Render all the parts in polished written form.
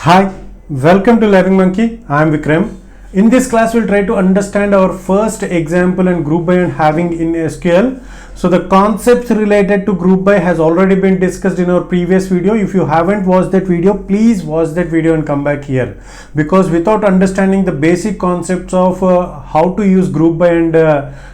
Hi, welcome to Learning Monkey. I am Vikram. In this class, we'll try to understand our first example in group by and having in SQL. So the concepts related to group by has already been discussed in our previous video. If you haven't watched that video, please watch that video and come back here, because without understanding the basic concepts of how to use group by and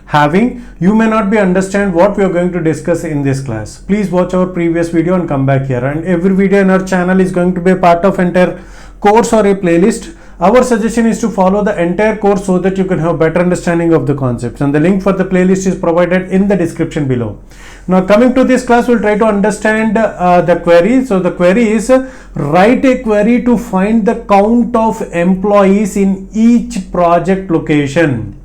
having, you may not be understand what we are going to discuss in this class. Please watch our previous video and come back here. And every video in our channel is going to be a part of entire course or a playlist. Our suggestion is to follow the entire course so that you can have better understanding of the concepts, and the link for the playlist is provided in the description below. Now coming to this class, we'll try to understand the query. So the query is write a query to find the count of employees in each project location.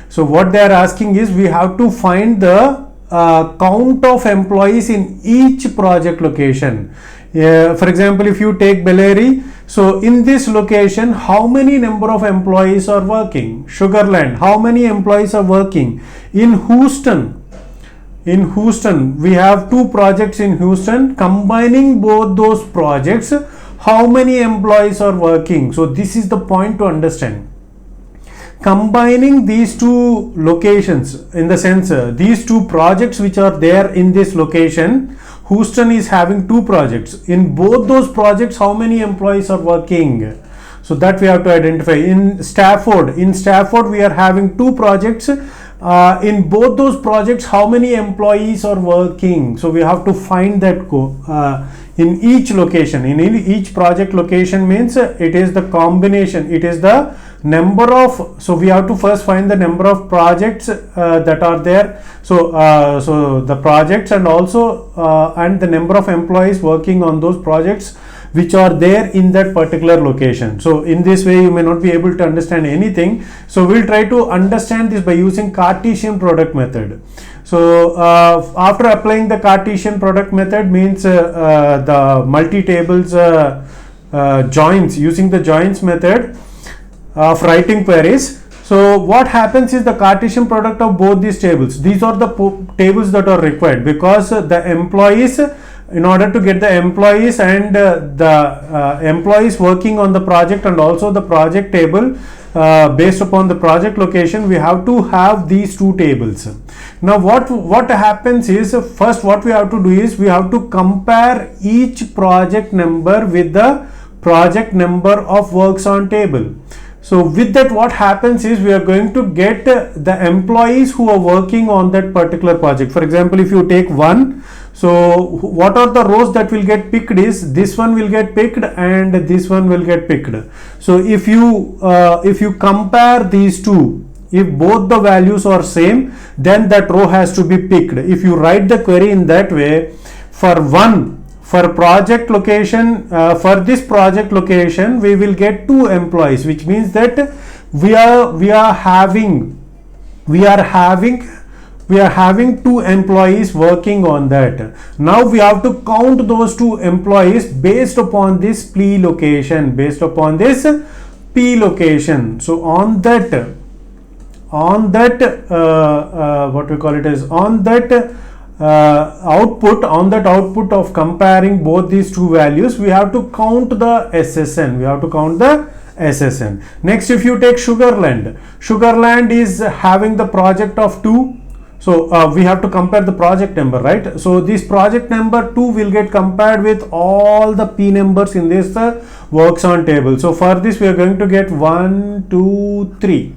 So what they are asking is we have to find the count of employees in each project location. For example, if you take Bellary, so in this location, how many number of employees are working? Sugarland, how many employees are working? In Houston, we have two projects in Houston. Combining both those projects, how many employees are working? So this is the point to understand. Combining these two locations, in the sense these two projects which are there in this location, Houston is having two projects. In both those projects, how many employees are working? So that we have to identify. In Stafford we are having two projects. In both those projects, how many employees are working? So we have to find that in each location. In each project location means it is the combination. It is the number of, so we have to first find the number of projects that are there. So the projects and also and the number of employees working on those projects which are there in that particular location. So in this way you may not be able to understand anything. So we'll try to understand this by using Cartesian product method. So after applying the Cartesian product method means the multi-tables joins, using the joins method of writing queries. So what happens is the Cartesian product of both these tables. These are the tables that are required, because the employees, in order to get the employees and the employees working on the project and also the project table based upon the project location, we have to have these two tables. Now what happens is, first what we have to do is we have to compare each project number with the project number of works on table. So with that, what happens is we are going to get the employees who are working on that particular project. For example, if you take 1, so what are the rows that will get picked is this one will get picked and this one will get picked. So if you compare these two, if both the values are same, then that row has to be picked. If you write the query in that way, for project location, for this project location, we will get 2 employees, which means that we are having 2 employees working on that. Now we have to count those 2 employees based upon this P location, So on that output of comparing both these two values, we have to count the SSN. Next, if you take Sugarland is having the project of 2. So we have to compare the project number, right? So this project number 2 will get compared with all the P numbers in this works on table. So for this we are going to get 1, 2, 3.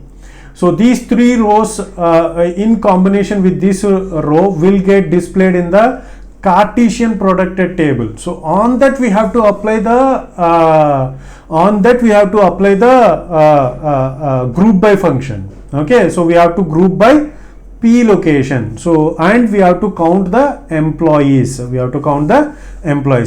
So these 3 rows in combination with this row will get displayed in the Cartesian producted table. So on that we have to apply the group by function. Okay, so we have to group by P location. So and we have to count the employees.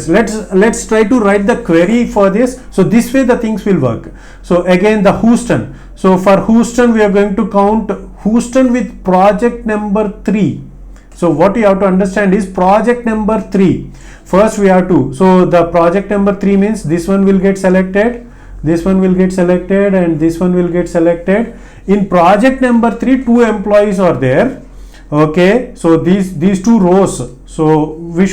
Let's try to write the query for this. So this way the things will work. So again the Houston. So for Houston we are going to count Houston with project number 3. So what you have to understand is project number 3. First we have to, so the project number 3 means this one will get selected, this one will get selected and this one will get selected. In project number 3, 2 employees are there. Okay, so these 2 rows, So you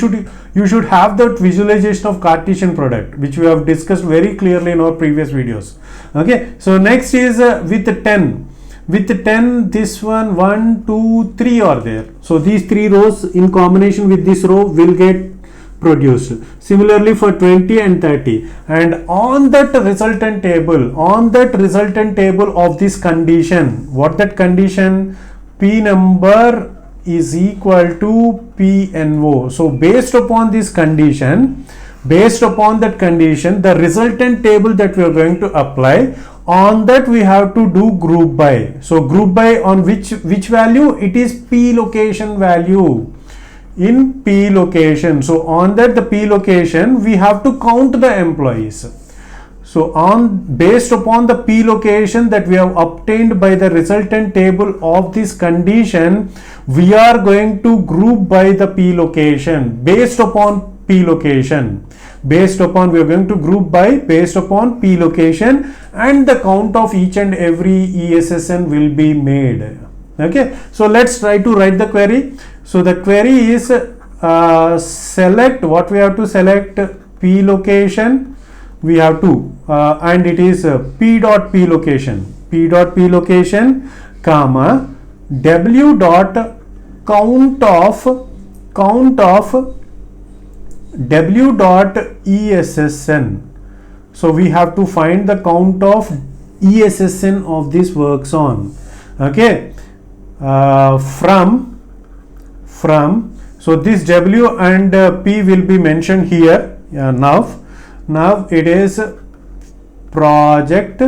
should have that visualization of Cartesian product, which we have discussed very clearly in our previous videos. Okay, so next is with 10. With 10, this one, 2, 3 are there. So these 3 rows in combination with this row will get produced. Similarly for 20 and 30, and on that resultant table of this condition, what that condition, P number is equal to PNO. So based upon this condition, the resultant table that we are going to apply, on that we have to do group by. So group by on which value? It is P location value. In P location, so on that the P location we have to count the employees. So based upon the P location that we have obtained by the resultant table of this condition, we are going to group by the P location based upon P location. We are going to group by based upon P location, and the count of each and every ESSN will be made. Okay, so let's try to write the query. So the query is select, what we have to select, P location we have to and it is P dot P location, comma W dot count of W dot ESSN. So we have to find the count of ESSN of this works on. Okay, from so this W and P will be mentioned here. Now it is project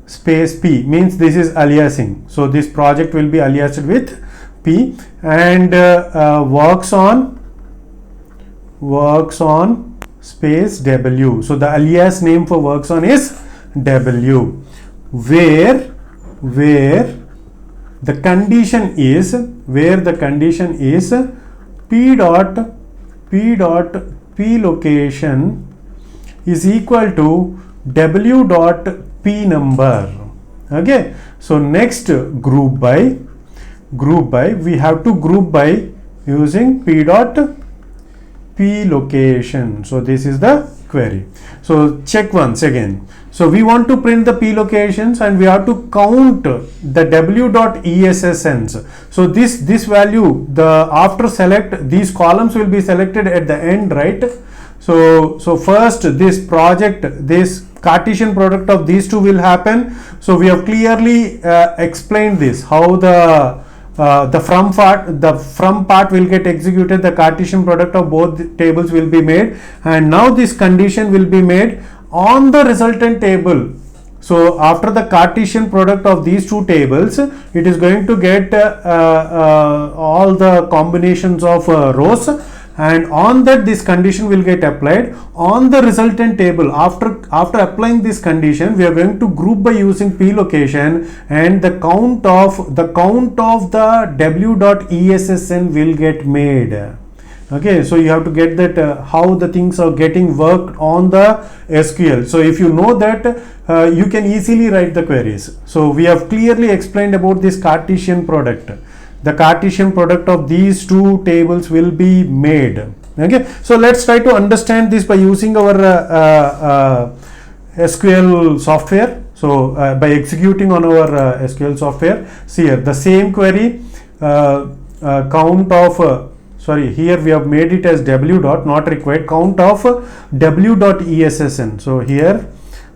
space P, means this is aliasing. So this project will be aliased with P, and works on space W. So the alias name for works on is W, where the condition is P dot P location is equal to W dot P number. Okay, so next group by we have to group by using P dot P location. So this is the query. So check once again. So we want to print the P locations, and we have to count the W dot ESSNs. So this value, after select, these columns will be selected at the end, right? So first this Cartesian product of these two will happen. So we have clearly explained this, how the from part will get executed, the Cartesian product of both tables will be made, and now this condition will be made on the resultant table. So after the Cartesian product of these two tables, it is going to get all the combinations of rows, and on that this condition will get applied on the resultant table. After applying this condition, we are going to group by using P location, and the count of the W dot ESSN will get made. Okay, so you have to get that how the things are getting worked on the SQL. So if you know that, you can easily write the queries. So we have clearly explained about this Cartesian product. The Cartesian product of these two tables will be made. Okay, so let's try to understand this by using our SQL software. So by executing on our SQL software, see here the same query, count of here we have made it as W dot, not required, count of W dot ESSN. So here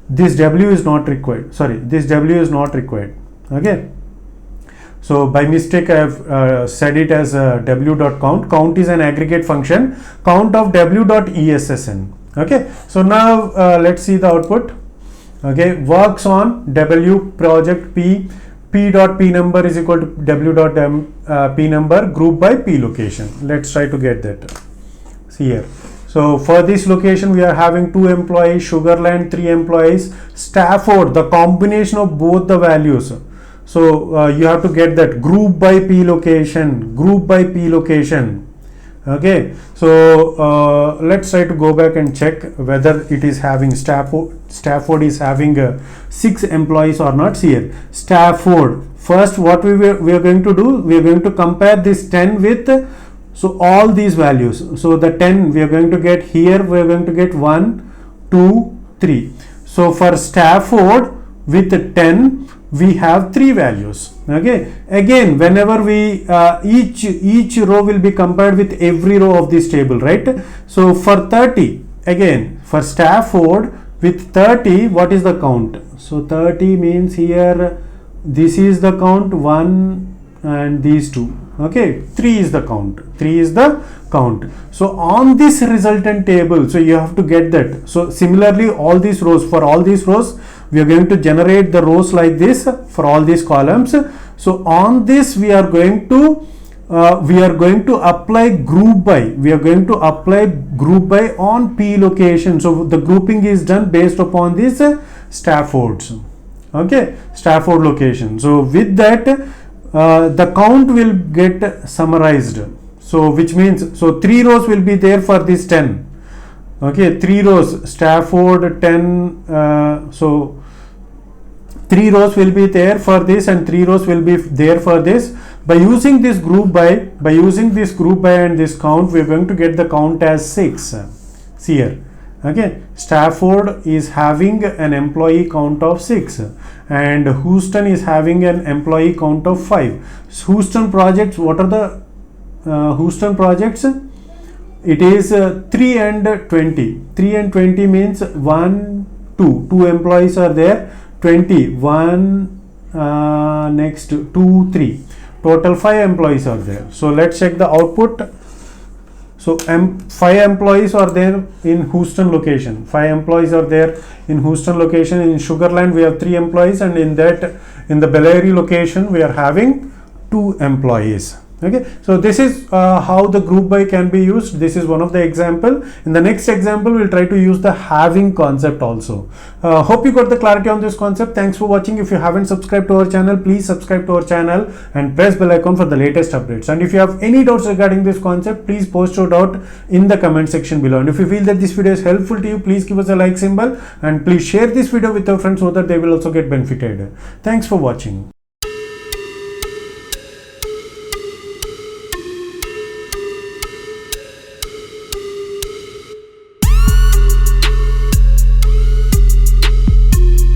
this W is not required, this W is not required. Okay, so by mistake I have said it as W dot count is an aggregate function, count of W dot ESSN. Okay, so now let's see the output. Okay, works on W project P dot P number is equal to W dot P number group by P location. Let's try to get that. See here. So for this location we are having 2 employees, Sugarland 3 employees, Stafford, the combination of both the values. So you have to get that group by P location. Okay, so let's try to go back and check whether it is having Stafford is having 6 employees or not. See here, Stafford, first what we are going to do, we are going to compare this 10 with So all these values, so the 10 we are going to get here, we are going to get 1, 2, 3. So for Stafford with 10 we have 3 values. Okay, again whenever we each row will be compared with every row of this table, right? So for 30, again for Stafford with 30, what is the count? So 30 means here this is the count, 1 and these 2. Okay, 3 is the count, 3 is the count. So on this resultant table, so you have to get that. So similarly all these rows, for all these rows we are going to generate the rows like this for all these columns. So on this we are going to apply group by. We are going to apply group by on P location. So the grouping is done based upon these Staffords. Okay, Stafford location. So with that the count will get summarized. So which means, so 3 rows will be there for this 10. Okay, 3 rows, Stafford 10. So 3 rows will be there for this and 3 rows will be there for this. By using this group by and this count, we are going to get the count as 6. See here. Okay, Stafford is having an employee count of 6 and Houston is having an employee count of 5. Houston projects, what are the Houston projects? It is 3 and 20. 3 and 20 means 1, 2. 2 employees are there. 20, 1, next 2, 3. Total 5 employees are there. So let's check the output. So 5 employees are there in Houston location. 5 employees are there in Houston location. In Sugarland we have 3 employees, and in the Bel Air location we are having 2 employees. Okay, so this is how the group by can be used. This is one of the example. In the next example we'll try to use the halving concept also. Hope you got the clarity on this concept. Thanks for watching. If you haven't subscribed to our channel, please subscribe to our channel and press bell icon for the latest updates. And if you have any doubts regarding this concept, please post your doubt in the comment section below. And if you feel that this video is helpful to you, please give us a like symbol and please share this video with your friends so that they will also get benefited. Thanks for watching.